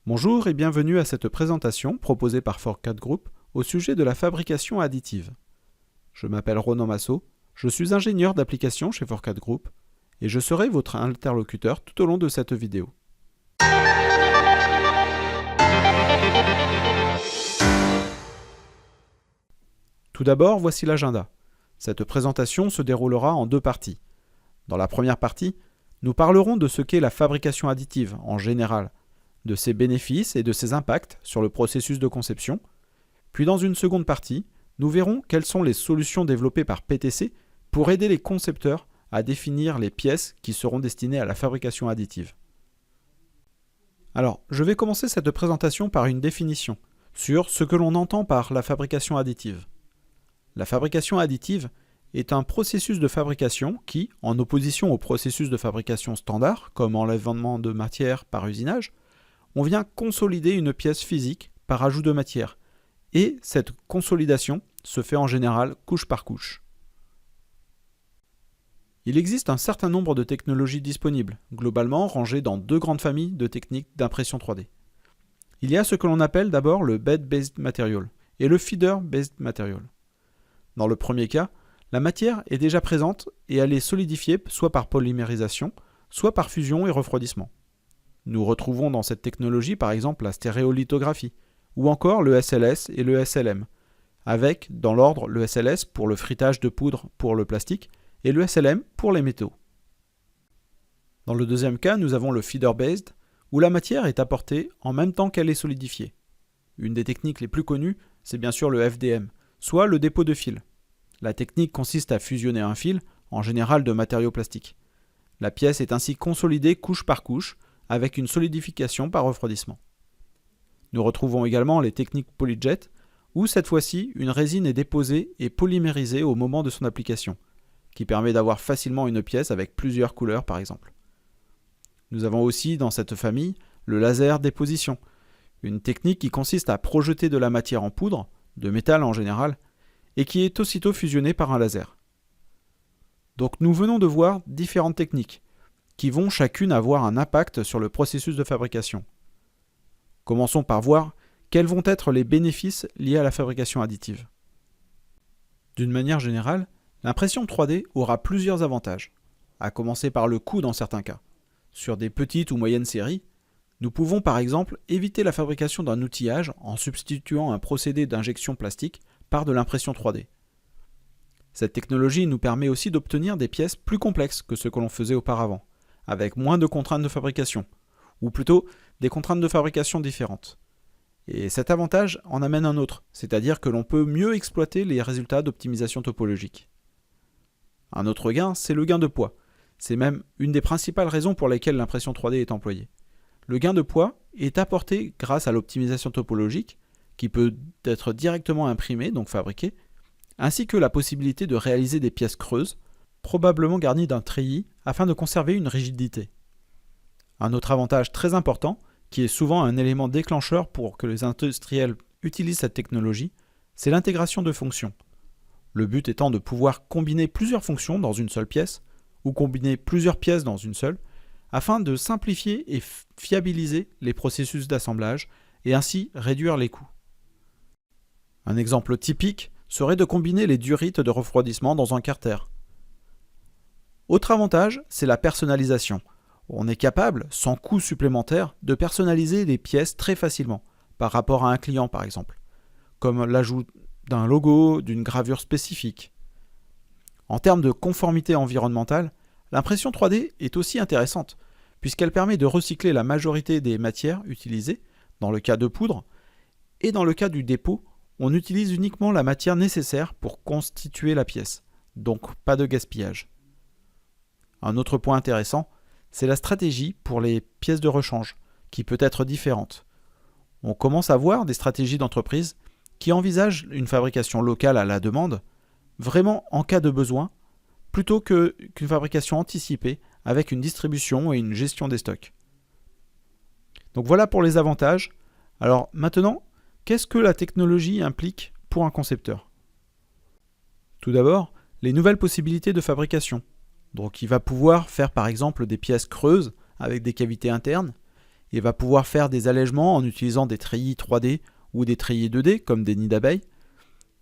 Bonjour et bienvenue à cette présentation proposée par Forcat Group au sujet de la fabrication additive. Je m'appelle Ronan Massot, je suis ingénieur d'application chez Forcat Group et je serai votre interlocuteur tout au long de cette vidéo. Tout d'abord, voici l'agenda. Cette présentation se déroulera en deux parties. Dans la première partie, nous parlerons de ce qu'est la fabrication additive en général, de ses bénéfices et de ses impacts sur le processus de conception. Puis dans une seconde partie, nous verrons quelles sont les solutions développées par PTC pour aider les concepteurs à définir les pièces qui seront destinées à la fabrication additive. Alors, je vais commencer cette présentation par une définition sur ce que l'on entend par la fabrication additive. La fabrication additive est un processus de fabrication qui, en opposition au processus de fabrication standard, comme enlèvement de matière par usinage, on vient consolider une pièce physique par ajout de matière, et cette consolidation se fait en général couche par couche. Il existe un certain nombre de technologies disponibles, globalement rangées dans deux grandes familles de techniques d'impression 3D. Il y a ce que l'on appelle d'abord le Bed-Based Material et le Feeder-Based Material. Dans le premier cas, la matière est déjà présente et elle est solidifiée soit par polymérisation, soit par fusion et refroidissement. Nous retrouvons dans cette technologie par exemple la stéréolithographie, ou encore le SLS et le SLM, avec dans l'ordre le SLS pour le frittage de poudre pour le plastique et le SLM pour les métaux. Dans le deuxième cas, nous avons le feeder-based, où la matière est apportée en même temps qu'elle est solidifiée. Une des techniques les plus connues, c'est bien sûr le FDM, soit le dépôt de fil. La technique consiste à fusionner un fil, en général de matériaux plastiques. La pièce est ainsi consolidée couche par couche, avec une solidification par refroidissement. Nous retrouvons également les techniques polyjet, où cette fois-ci, une résine est déposée et polymérisée au moment de son application, qui permet d'avoir facilement une pièce avec plusieurs couleurs par exemple. Nous avons aussi dans cette famille le laser déposition, une technique qui consiste à projeter de la matière en poudre, de métal en général, et qui est aussitôt fusionnée par un laser. Donc nous venons de voir différentes techniques, qui vont chacune avoir un impact sur le processus de fabrication. Commençons par voir quels vont être les bénéfices liés à la fabrication additive. D'une manière générale, l'impression 3D aura plusieurs avantages, à commencer par le coût dans certains cas. Sur des petites ou moyennes séries, nous pouvons par exemple éviter la fabrication d'un outillage en substituant un procédé d'injection plastique par de l'impression 3D. Cette technologie nous permet aussi d'obtenir des pièces plus complexes que ce que l'on faisait auparavant, avec moins de contraintes de fabrication, ou plutôt des contraintes de fabrication différentes. Et cet avantage en amène un autre, c'est-à-dire que l'on peut mieux exploiter les résultats d'optimisation topologique. Un autre gain, c'est le gain de poids. C'est même une des principales raisons pour lesquelles l'impression 3D est employée. Le gain de poids est apporté grâce à l'optimisation topologique, qui peut être directement imprimée, donc fabriquée, ainsi que la possibilité de réaliser des pièces creuses, probablement garnies d'un treillis, afin de conserver une rigidité. Un autre avantage très important, qui est souvent un élément déclencheur pour que les industriels utilisent cette technologie, c'est l'intégration de fonctions. Le but étant de pouvoir combiner plusieurs fonctions dans une seule pièce, ou combiner plusieurs pièces dans une seule, afin de simplifier et fiabiliser les processus d'assemblage et ainsi réduire les coûts. Un exemple typique serait de combiner les durites de refroidissement dans un carter. Autre avantage, c'est la personnalisation. On est capable, sans coût supplémentaire, de personnaliser les pièces très facilement, par rapport à un client par exemple, comme l'ajout d'un logo, d'une gravure spécifique. En termes de conformité environnementale, l'impression 3D est aussi intéressante, puisqu'elle permet de recycler la majorité des matières utilisées, dans le cas de poudre, et dans le cas du dépôt, on utilise uniquement la matière nécessaire pour constituer la pièce, donc pas de gaspillage. Un autre point intéressant, c'est la stratégie pour les pièces de rechange, qui peut être différente. On commence à voir des stratégies d'entreprise qui envisagent une fabrication locale à la demande, vraiment en cas de besoin, plutôt qu'une fabrication anticipée avec une distribution et une gestion des stocks. Donc voilà pour les avantages. Alors maintenant, qu'est-ce que la technologie implique pour un concepteur ? Tout d'abord, les nouvelles possibilités de fabrication. Donc il va pouvoir faire par exemple des pièces creuses avec des cavités internes Il va pouvoir faire des allègements en utilisant des treillis 3D ou des treillis 2D comme des nids d'abeilles.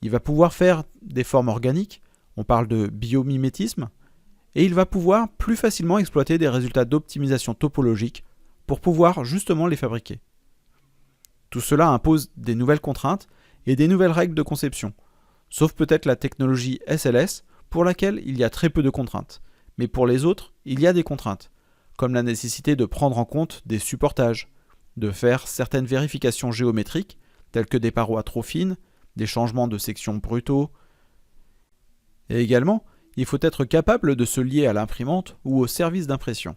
Il va pouvoir faire des formes organiques, on parle de biomimétisme, et il va pouvoir plus facilement exploiter des résultats d'optimisation topologique pour pouvoir justement les fabriquer. Tout cela impose des nouvelles contraintes et des nouvelles règles de conception, sauf peut-être la technologie SLS pour laquelle il y a très peu de contraintes. Mais pour les autres, il y a des contraintes, comme la nécessité de prendre en compte des supportages, de faire certaines vérifications géométriques, telles que des parois trop fines, des changements de sections brutaux. Et également, il faut être capable de se lier à l'imprimante ou au service d'impression.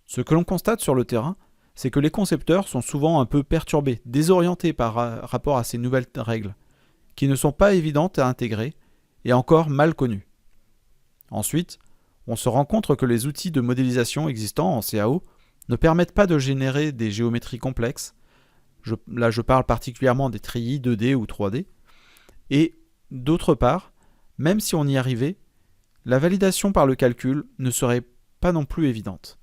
Ce que l'on constate sur le terrain, c'est que les concepteurs sont souvent un peu perturbés, désorientés par rapport à ces nouvelles règles, qui ne sont pas évidentes à intégrer et encore mal connues. Ensuite, on se rend compte que les outils de modélisation existants en CAO ne permettent pas de générer des géométries complexes. Là, je parle particulièrement des treillis 2D ou 3D. Et d'autre part, même si on y arrivait, la validation par le calcul ne serait pas non plus évidente.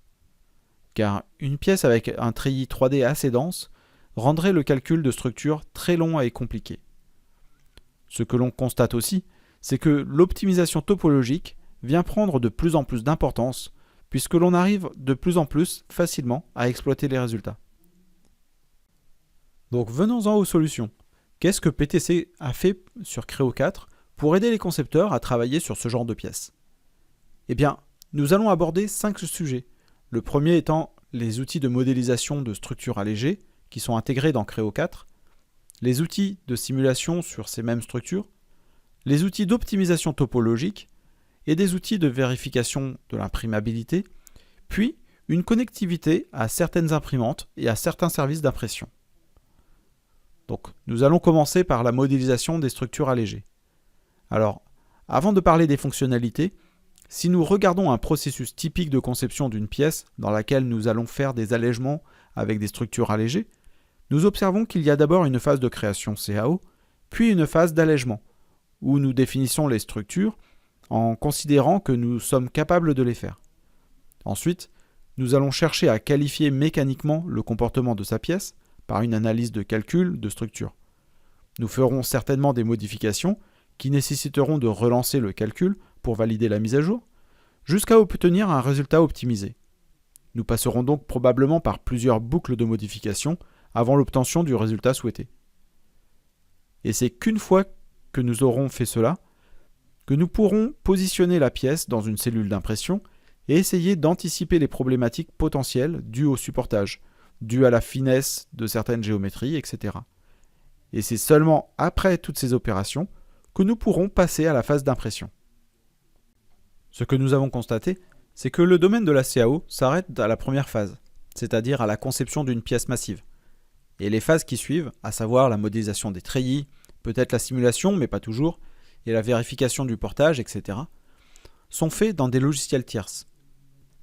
Car une pièce avec un treillis 3D assez dense rendrait le calcul de structure très long et compliqué. Ce que l'on constate aussi, c'est que l'optimisation topologique vient prendre de plus en plus d'importance puisque l'on arrive de plus en plus facilement à exploiter les résultats. Donc venons-en aux solutions. Qu'est-ce que PTC a fait sur Creo 4 pour aider les concepteurs à travailler sur ce genre de pièces? Eh bien, nous allons aborder 5 sujets. Le premier étant les outils de modélisation de structures allégées qui sont intégrés dans Creo 4, les outils de simulation sur ces mêmes structures, les outils d'optimisation topologique et des outils de vérification de l'imprimabilité, puis une connectivité à certaines imprimantes et à certains services d'impression. Donc, nous allons commencer par la modélisation des structures allégées. Alors, avant de parler des fonctionnalités, si nous regardons un processus typique de conception d'une pièce dans laquelle nous allons faire des allègements avec des structures allégées, nous observons qu'il y a d'abord une phase de création CAO, puis une phase d'allègement, où nous définissons les structures en considérant que nous sommes capables de les faire. Ensuite, nous allons chercher à qualifier mécaniquement le comportement de sa pièce par une analyse de calcul de structure. Nous ferons certainement des modifications qui nécessiteront de relancer le calcul pour valider la mise à jour, jusqu'à obtenir un résultat optimisé. Nous passerons donc probablement par plusieurs boucles de modification avant l'obtention du résultat souhaité. Et c'est qu'une fois que nous aurons fait cela, que nous pourrons positionner la pièce dans une cellule d'impression et essayer d'anticiper les problématiques potentielles dues au supportage, dues à la finesse de certaines géométries, etc. Et c'est seulement après toutes ces opérations que nous pourrons passer à la phase d'impression. Ce que nous avons constaté, c'est que le domaine de la CAO s'arrête à la première phase, c'est-à-dire à la conception d'une pièce massive. Et les phases qui suivent, à savoir la modélisation des treillis, peut-être la simulation, mais pas toujours, et la vérification du portage, etc., sont faits dans des logiciels tierces.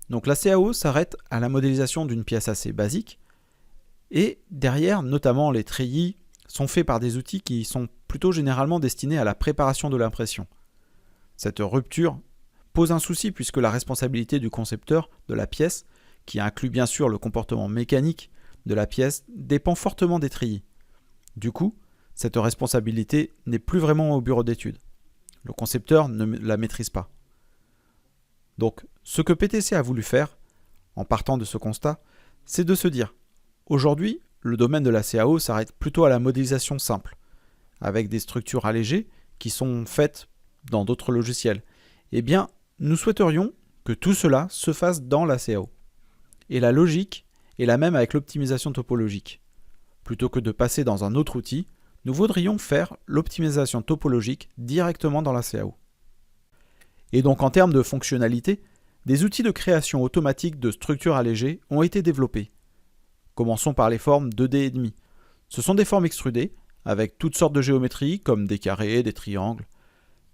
Donc la CAO s'arrête à la modélisation d'une pièce assez basique, et derrière, notamment les treillis, sont faits par des outils qui sont plutôt généralement destinés à la préparation de l'impression. Cette rupture pose un souci puisque la responsabilité du concepteur de la pièce, qui inclut bien sûr le comportement mécanique de la pièce, dépend fortement des treillis. Du coup, cette responsabilité n'est plus vraiment au bureau d'études. Le concepteur ne la maîtrise pas. Donc, ce que PTC a voulu faire, en partant de ce constat, c'est de se dire, aujourd'hui, le domaine de la CAO s'arrête plutôt à la modélisation simple, avec des structures allégées qui sont faites dans d'autres logiciels. Eh bien, nous souhaiterions que tout cela se fasse dans la CAO. Et la logique est la même avec l'optimisation topologique. Plutôt que de passer dans un autre outil, nous voudrions faire l'optimisation topologique directement dans la CAO. Et donc en termes de fonctionnalité, des outils de création automatique de structures allégées ont été développés. Commençons par les formes 2D+. Ce sont des formes extrudées, avec toutes sortes de géométries, comme des carrés, des triangles.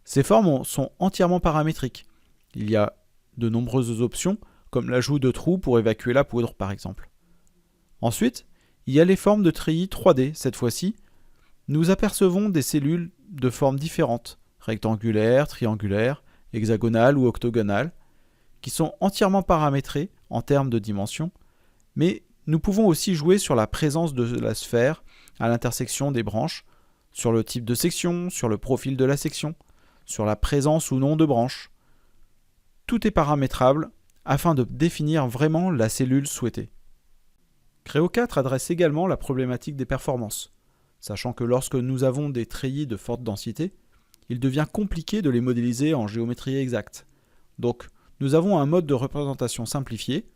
Ces formes sont entièrement paramétriques. Il y a de nombreuses options, comme l'ajout de trous pour évacuer la poudre, par exemple. Ensuite, il y a les formes de treillis 3D, cette fois-ci. Nous apercevons des cellules de formes différentes, rectangulaires, triangulaires, hexagonales ou octogonales, qui sont entièrement paramétrées en termes de dimensions, mais nous pouvons aussi jouer sur la présence de la sphère à l'intersection des branches, sur le type de section, sur le profil de la section, sur la présence ou non de branches. Tout est paramétrable afin de définir vraiment la cellule souhaitée. Creo 4 adresse également la problématique des performances, sachant que lorsque nous avons des treillis de forte densité, il devient compliqué de les modéliser en géométrie exacte. Donc, nous avons un mode de représentation simplifié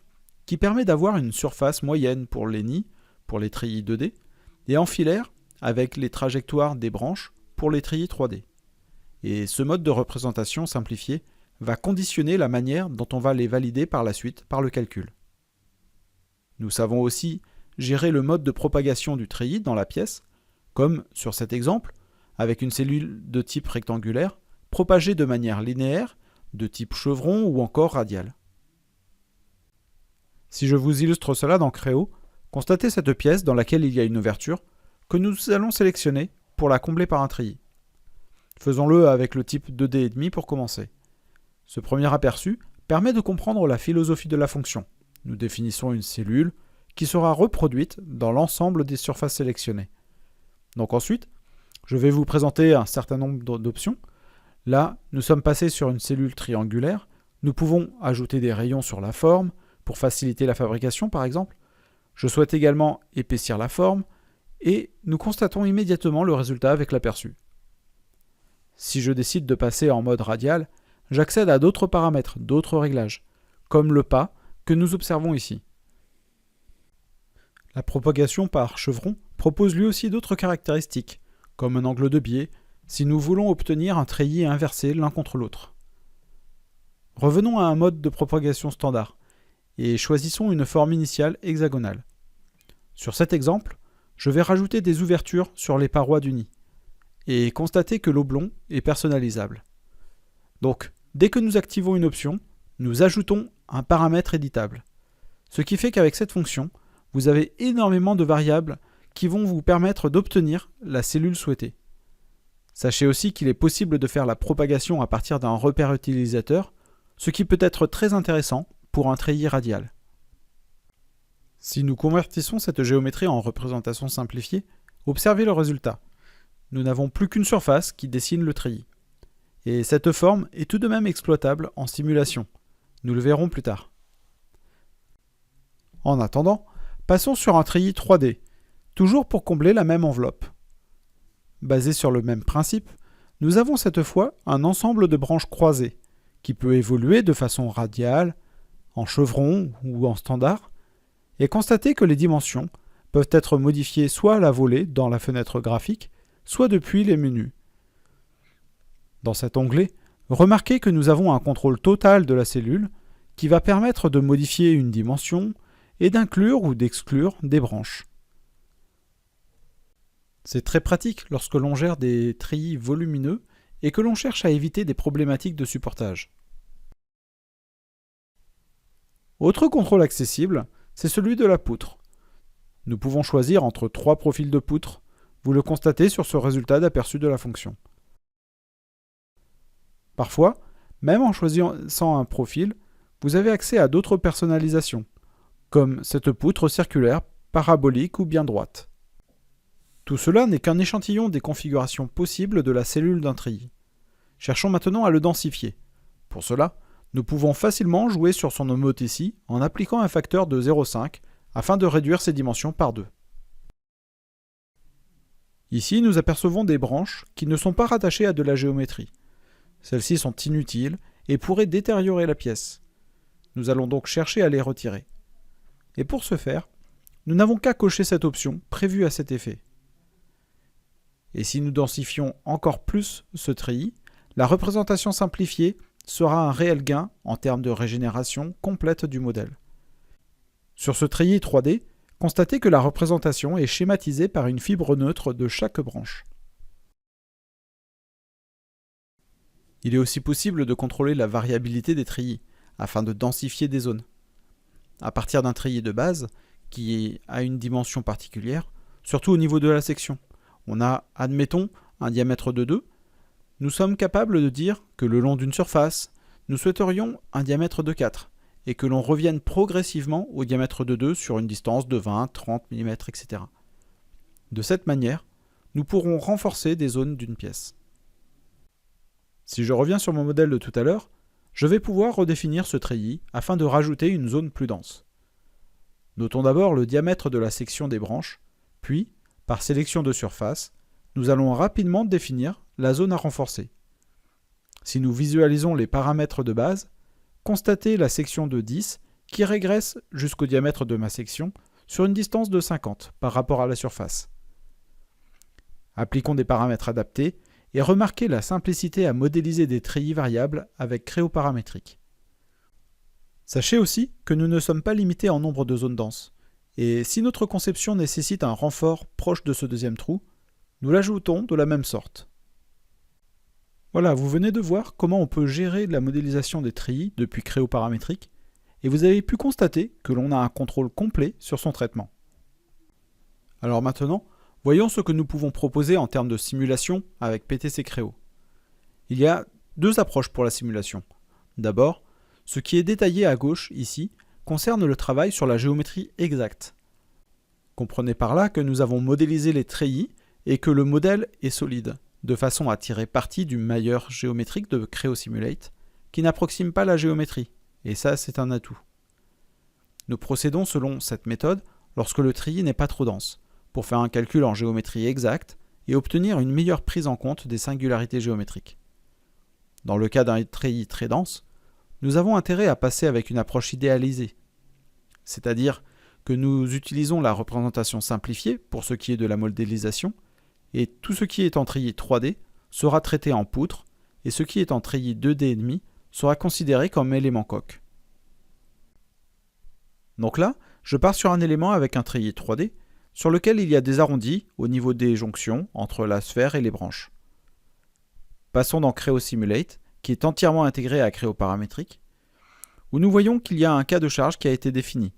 qui permet d'avoir une surface moyenne pour les nids, pour les treillis 2D, et en filaire avec les trajectoires des branches pour les treillis 3D. Et ce mode de représentation simplifié va conditionner la manière dont on va les valider par la suite par le calcul. Nous savons aussi gérer le mode de propagation du treillis dans la pièce, comme sur cet exemple, avec une cellule de type rectangulaire, propagée de manière linéaire, de type chevron ou encore radial. Si je vous illustre cela dans Creo, constatez cette pièce dans laquelle il y a une ouverture, que nous allons sélectionner pour la combler par un treillis. Faisons-le avec le type 2D,5 pour commencer. Ce premier aperçu permet de comprendre la philosophie de la fonction. Nous définissons une cellule qui sera reproduite dans l'ensemble des surfaces sélectionnées. Donc ensuite, je vais vous présenter un certain nombre d'options. Là, nous sommes passés sur une cellule triangulaire. Nous pouvons ajouter des rayons sur la forme pour faciliter la fabrication par exemple. Je souhaite également épaissir la forme et nous constatons immédiatement le résultat avec l'aperçu. Si je décide de passer en mode radial, j'accède à d'autres paramètres, d'autres réglages, comme le pas que nous observons ici. La propagation par chevron propose lui aussi d'autres caractéristiques, comme un angle de biais, si nous voulons obtenir un treillis inversé l'un contre l'autre. Revenons à un mode de propagation standard, et choisissons une forme initiale hexagonale. Sur cet exemple, je vais rajouter des ouvertures sur les parois du nid, et constater que l'oblong est personnalisable. Donc, dès que nous activons une option, nous ajoutons un paramètre éditable. Ce qui fait qu'avec cette fonction, vous avez énormément de variables qui vont vous permettre d'obtenir la cellule souhaitée. Sachez aussi qu'il est possible de faire la propagation à partir d'un repère utilisateur, ce qui peut être très intéressant pour un treillis radial. Si nous convertissons cette géométrie en représentation simplifiée, observez le résultat. Nous n'avons plus qu'une surface qui dessine le treillis. Et cette forme est tout de même exploitable en simulation. Nous le verrons plus tard. En attendant, passons sur un treillis 3D, toujours pour combler la même enveloppe. Basé sur le même principe, nous avons cette fois un ensemble de branches croisées, qui peut évoluer de façon radiale, en chevron ou en standard, et constater que les dimensions peuvent être modifiées soit à la volée dans la fenêtre graphique, soit depuis les menus. Dans cet onglet, remarquez que nous avons un contrôle total de la cellule qui va permettre de modifier une dimension et d'inclure ou d'exclure des branches. C'est très pratique lorsque l'on gère des treillis volumineux et que l'on cherche à éviter des problématiques de supportage. Autre contrôle accessible, c'est celui de la poutre. Nous pouvons choisir entre 3 profils de poutre. Vous le constatez sur ce résultat d'aperçu de la fonction. Parfois, même en choisissant un profil, vous avez accès à d'autres personnalisations, comme cette poutre circulaire, parabolique ou bien droite. Tout cela n'est qu'un échantillon des configurations possibles de la cellule d'un treillis. Cherchons maintenant à le densifier. Pour cela, nous pouvons facilement jouer sur son homothétie en appliquant un facteur de 0,5 afin de réduire ses dimensions par 2. Ici, nous apercevons des branches qui ne sont pas rattachées à de la géométrie. Celles-ci sont inutiles et pourraient détériorer la pièce. Nous allons donc chercher à les retirer. Et pour ce faire, nous n'avons qu'à cocher cette option prévue à cet effet. Et si nous densifions encore plus ce treillis, la représentation simplifiée sera un réel gain en termes de régénération complète du modèle. Sur ce treillis 3D, constatez que la représentation est schématisée par une fibre neutre de chaque branche. Il est aussi possible de contrôler la variabilité des treillis, afin de densifier des zones. À partir d'un treillis de base, qui a une dimension particulière, surtout au niveau de la section, on a, admettons, un diamètre de 2, nous sommes capables de dire que le long d'une surface, nous souhaiterions un diamètre de 4, et que l'on revienne progressivement au diamètre de 2 sur une distance de 20, 30 mm, etc. De cette manière, nous pourrons renforcer des zones d'une pièce. Si je reviens sur mon modèle de tout à l'heure, je vais pouvoir redéfinir ce treillis afin de rajouter une zone plus dense. Notons d'abord le diamètre de la section des branches, puis, par sélection de surface, nous allons rapidement définir la zone à renforcer. Si nous visualisons les paramètres de base, constatez la section de 10 qui régresse jusqu'au diamètre de ma section sur une distance de 50 par rapport à la surface. Appliquons des paramètres adaptés et remarquez la simplicité à modéliser des treillis variables avec Creo paramétrique. Sachez aussi que nous ne sommes pas limités en nombre de zones denses, et si notre conception nécessite un renfort proche de ce deuxième trou, nous l'ajoutons de la même sorte. Voilà, vous venez de voir comment on peut gérer la modélisation des treillis depuis Creo paramétrique, et vous avez pu constater que l'on a un contrôle complet sur son traitement. Alors maintenant, voyons ce que nous pouvons proposer en termes de simulation avec PTC Creo. Il y a deux approches pour la simulation. D'abord, ce qui est détaillé à gauche ici concerne le travail sur la géométrie exacte. Comprenez par là que nous avons modélisé les treillis et que le modèle est solide, de façon à tirer parti du mailleur géométrique de Creo Simulate, qui n'approxime pas la géométrie, et ça c'est un atout. Nous procédons selon cette méthode lorsque le treillis n'est pas trop dense, pour faire un calcul en géométrie exacte et obtenir une meilleure prise en compte des singularités géométriques. Dans le cas d'un treillis très dense, nous avons intérêt à passer avec une approche idéalisée, c'est-à-dire que nous utilisons la représentation simplifiée pour ce qui est de la modélisation, et tout ce qui est en treillis 3D sera traité en poutre, et ce qui est en treillis 2D sera considéré comme élément coque. Donc là, je pars sur un élément avec un treillis 3D, sur lequel il y a des arrondis au niveau des jonctions entre la sphère et les branches. Passons dans Creo Simulate, qui est entièrement intégré à Creo paramétrique, où nous voyons qu'il y a un cas de charge qui a été défini.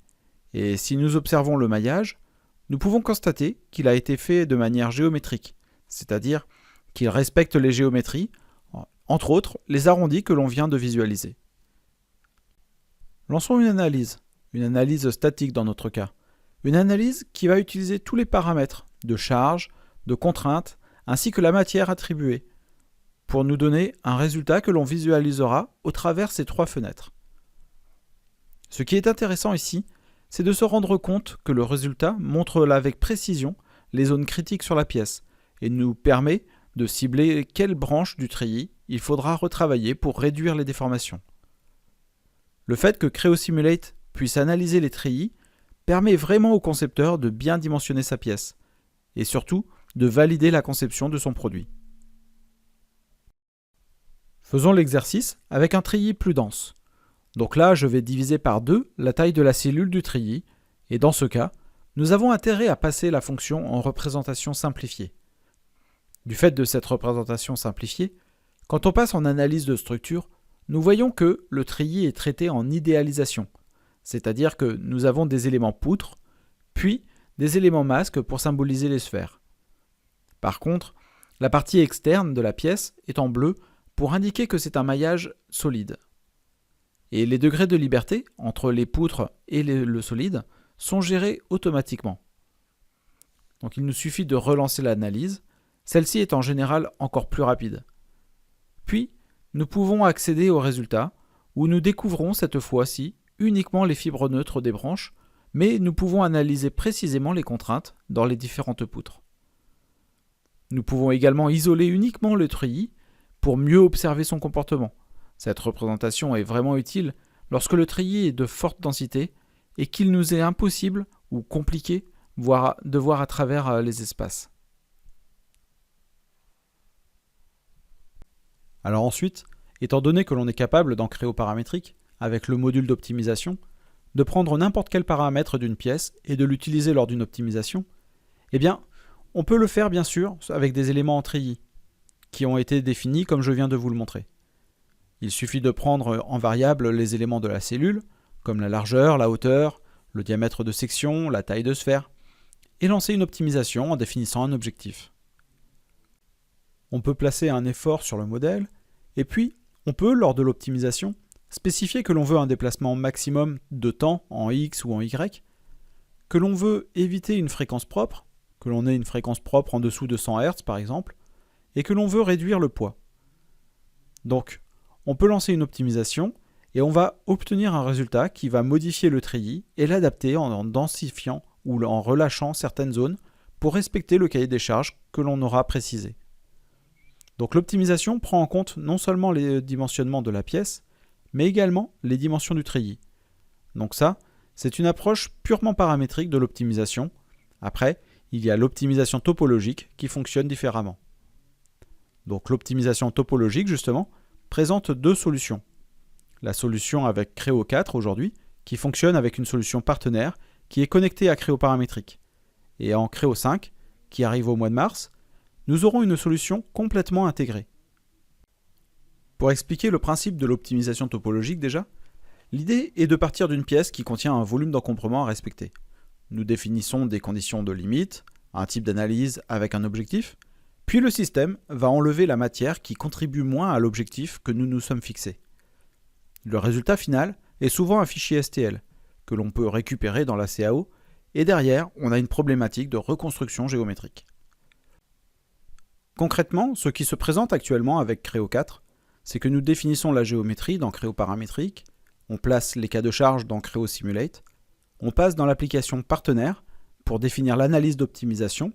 Et si nous observons le maillage, nous pouvons constater qu'il a été fait de manière géométrique, c'est-à-dire qu'il respecte les géométries, entre autres les arrondis que l'on vient de visualiser. Lançons une analyse statique dans notre cas. Une analyse qui va utiliser tous les paramètres de charge, de contrainte, ainsi que la matière attribuée, pour nous donner un résultat que l'on visualisera au travers ces trois fenêtres. Ce qui est intéressant ici, c'est de se rendre compte que le résultat montre avec précision les zones critiques sur la pièce et nous permet de cibler quelle branche du treillis il faudra retravailler pour réduire les déformations. Le fait que Creo Simulate puisse analyser les treillis permet vraiment au concepteur de bien dimensionner sa pièce et surtout de valider la conception de son produit. Faisons l'exercice avec un treillis plus dense. Donc là, je vais diviser par 2 la taille de la cellule du treillis, et dans ce cas, nous avons intérêt à passer la fonction en représentation simplifiée. Du fait de cette représentation simplifiée, quand on passe en analyse de structure, nous voyons que le treillis est traité en idéalisation, c'est-à-dire que nous avons des éléments poutres, puis des éléments masques pour symboliser les sphères. Par contre, la partie externe de la pièce est en bleu pour indiquer que c'est un maillage solide. Et les degrés de liberté entre les poutres et le solide sont gérés automatiquement. Donc il nous suffit de relancer l'analyse, celle-ci est en général encore plus rapide. Puis, nous pouvons accéder au résultat, où nous découvrons cette fois-ci uniquement les fibres neutres des branches, mais nous pouvons analyser précisément les contraintes dans les différentes poutres. Nous pouvons également isoler uniquement le treillis pour mieux observer son comportement. Cette représentation est vraiment utile lorsque le treillis est de forte densité et qu'il nous est impossible ou compliqué de voir à travers les espaces. Alors ensuite, étant donné que l'on est capable dans Creo paramétrique, avec le module d'optimisation, de prendre n'importe quel paramètre d'une pièce et de l'utiliser lors d'une optimisation, eh bien, on peut le faire bien sûr avec des éléments en treillis, qui ont été définis comme je viens de vous le montrer. Il suffit de prendre en variable les éléments de la cellule, comme la largeur, la hauteur, le diamètre de section, la taille de sphère, et lancer une optimisation en définissant un objectif. On peut placer un effort sur le modèle, et puis on peut, lors de l'optimisation, spécifier que l'on veut un déplacement maximum de temps en X ou en Y, que l'on veut éviter une fréquence propre, que l'on ait une fréquence propre en dessous de 100 Hz par exemple, et que l'on veut réduire le poids. Donc, on peut lancer une optimisation et on va obtenir un résultat qui va modifier le treillis et l'adapter en densifiant ou en relâchant certaines zones pour respecter le cahier des charges que l'on aura précisé. Donc l'optimisation prend en compte non seulement les dimensionnements de la pièce, mais également les dimensions du treillis. Donc ça, c'est une approche purement paramétrique de l'optimisation. Après, il y a l'optimisation topologique qui fonctionne différemment. Donc l'optimisation topologique, justement, présente deux solutions. La solution avec Creo 4 aujourd'hui, qui fonctionne avec une solution partenaire qui est connectée à Creo paramétrique. Et en Creo 5, qui arrive au mois de mars, nous aurons une solution complètement intégrée. Pour expliquer le principe de l'optimisation topologique déjà, l'idée est de partir d'une pièce qui contient un volume d'encombrement à respecter. Nous définissons des conditions de limite, un type d'analyse avec un objectif, puis le système va enlever la matière qui contribue moins à l'objectif que nous nous sommes fixés. Le résultat final est souvent un fichier STL, que l'on peut récupérer dans la CAO, et derrière, on a une problématique de reconstruction géométrique. Concrètement, ce qui se présente actuellement avec Creo 4, c'est que nous définissons la géométrie dans Creo paramétrique, on place les cas de charge dans Creo Simulate, on passe dans l'application partenaire pour définir l'analyse d'optimisation,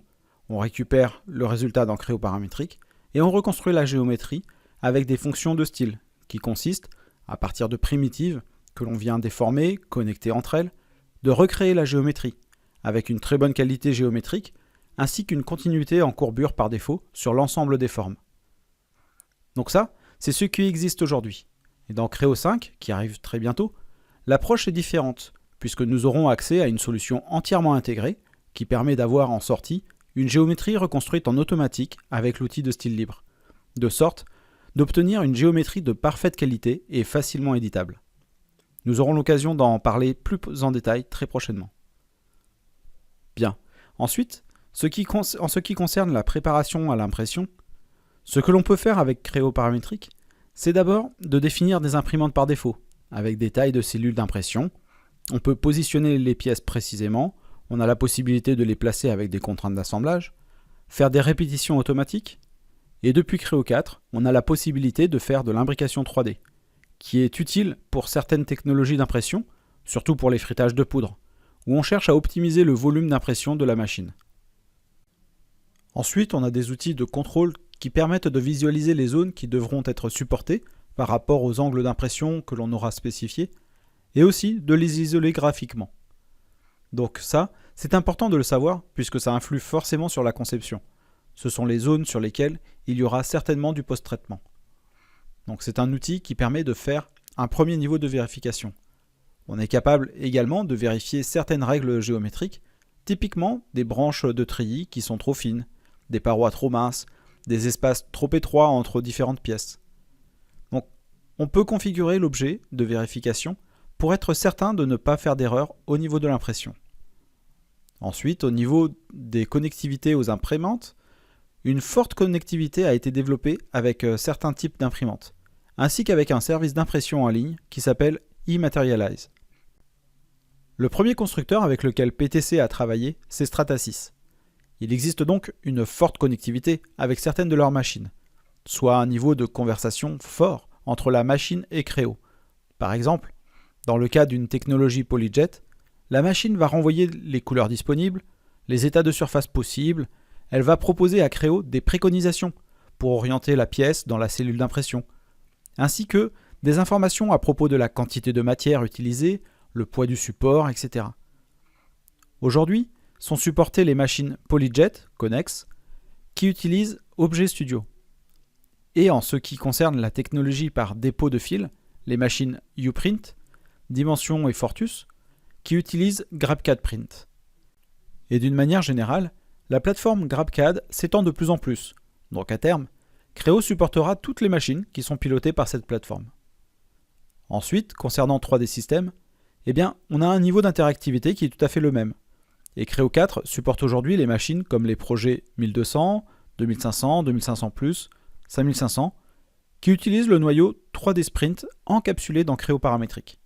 on récupère le résultat dans Creo paramétrique et on reconstruit la géométrie avec des fonctions de style qui consistent, à partir de primitives que l'on vient déformer, connecter entre elles, de recréer la géométrie avec une très bonne qualité géométrique ainsi qu'une continuité en courbure par défaut sur l'ensemble des formes. Donc ça, c'est ce qui existe aujourd'hui. Et dans Creo 5, qui arrive très bientôt, l'approche est différente, puisque nous aurons accès à une solution entièrement intégrée qui permet d'avoir en sortie une géométrie reconstruite en automatique avec l'outil de style libre, de sorte d'obtenir une géométrie de parfaite qualité et facilement éditable. Nous aurons l'occasion d'en parler plus en détail très prochainement. Bien. Ensuite, en ce qui concerne la préparation à l'impression, ce que l'on peut faire avec Creo paramétrique, c'est d'abord de définir des imprimantes par défaut, avec des tailles de cellules d'impression. On peut positionner les pièces précisément, on a la possibilité de les placer avec des contraintes d'assemblage, faire des répétitions automatiques, et depuis Creo 4, on a la possibilité de faire de l'imbrication 3D, qui est utile pour certaines technologies d'impression, surtout pour les frottages de poudre, où on cherche à optimiser le volume d'impression de la machine. Ensuite, on a des outils de contrôle qui permettent de visualiser les zones qui devront être supportées par rapport aux angles d'impression que l'on aura spécifiés, et aussi de les isoler graphiquement. Donc ça, c'est important de le savoir puisque ça influe forcément sur la conception. Ce sont les zones sur lesquelles il y aura certainement du post-traitement. Donc c'est un outil qui permet de faire un premier niveau de vérification. On est capable également de vérifier certaines règles géométriques, typiquement des branches de treillis qui sont trop fines, des parois trop minces, des espaces trop étroits entre différentes pièces. Donc on peut configurer l'objet de vérification pour être certain de ne pas faire d'erreur au niveau de l'impression. Ensuite, au niveau des connectivités aux imprimantes, une forte connectivité a été développée avec certains types d'imprimantes, ainsi qu'avec un service d'impression en ligne qui s'appelle eMaterialize. Le premier constructeur avec lequel PTC a travaillé, c'est Stratasys. Il existe donc une forte connectivité avec certaines de leurs machines, soit un niveau de conversation fort entre la machine et Creo. Par exemple, dans le cas d'une technologie PolyJet, la machine va renvoyer les couleurs disponibles, les états de surface possibles, elle va proposer à Creo des préconisations pour orienter la pièce dans la cellule d'impression, ainsi que des informations à propos de la quantité de matière utilisée, le poids du support, etc. Aujourd'hui, sont supportées les machines PolyJet, Connex, qui utilisent Objet Studio. Et en ce qui concerne la technologie par dépôt de fil, les machines Uprint, Dimension et Fortus, qui utilisent GrabCAD Print. Et d'une manière générale, la plateforme GrabCAD s'étend de plus en plus, donc à terme, Creo supportera toutes les machines qui sont pilotées par cette plateforme. Ensuite, concernant 3D Systems, eh bien, on a un niveau d'interactivité qui est tout à fait le même. Et Creo 4 supporte aujourd'hui les machines comme les projets 1200, 2500, 2500+, 5500, qui utilise le noyau 3D Sprint encapsulé dans Creo Paramétrique.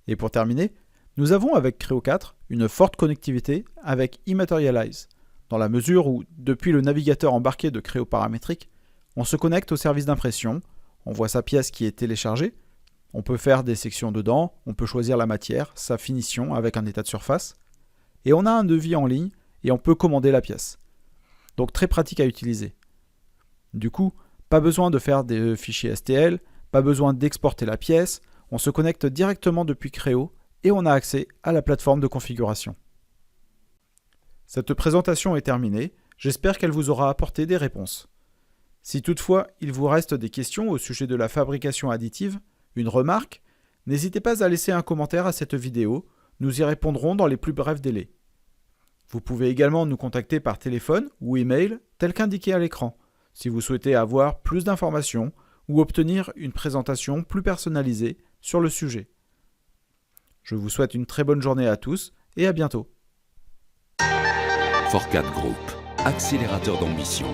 Et pour terminer, nous avons avec Creo 4 une forte connectivité avec eMaterialize, dans la mesure où, depuis le navigateur embarqué de Creo Paramétrique, on se connecte au service d'impression, on voit sa pièce qui est téléchargée, on peut faire des sections dedans, on peut choisir la matière, sa finition avec un état de surface, et on a un devis en ligne et on peut commander la pièce. Donc très pratique à utiliser. Du coup, pas besoin de faire des fichiers STL, pas besoin d'exporter la pièce, on se connecte directement depuis Creo et on a accès à la plateforme de configuration. Cette présentation est terminée, j'espère qu'elle vous aura apporté des réponses. Si toutefois il vous reste des questions au sujet de la fabrication additive, une remarque, n'hésitez pas à laisser un commentaire à cette vidéo, nous y répondrons dans les plus brefs délais. Vous pouvez également nous contacter par téléphone ou email tel qu'indiqué à l'écran, si vous souhaitez avoir plus d'informations ou obtenir une présentation plus personnalisée sur le sujet. Je vous souhaite une très bonne journée à tous et à bientôt. Forcat Group, accélérateur d'ambition.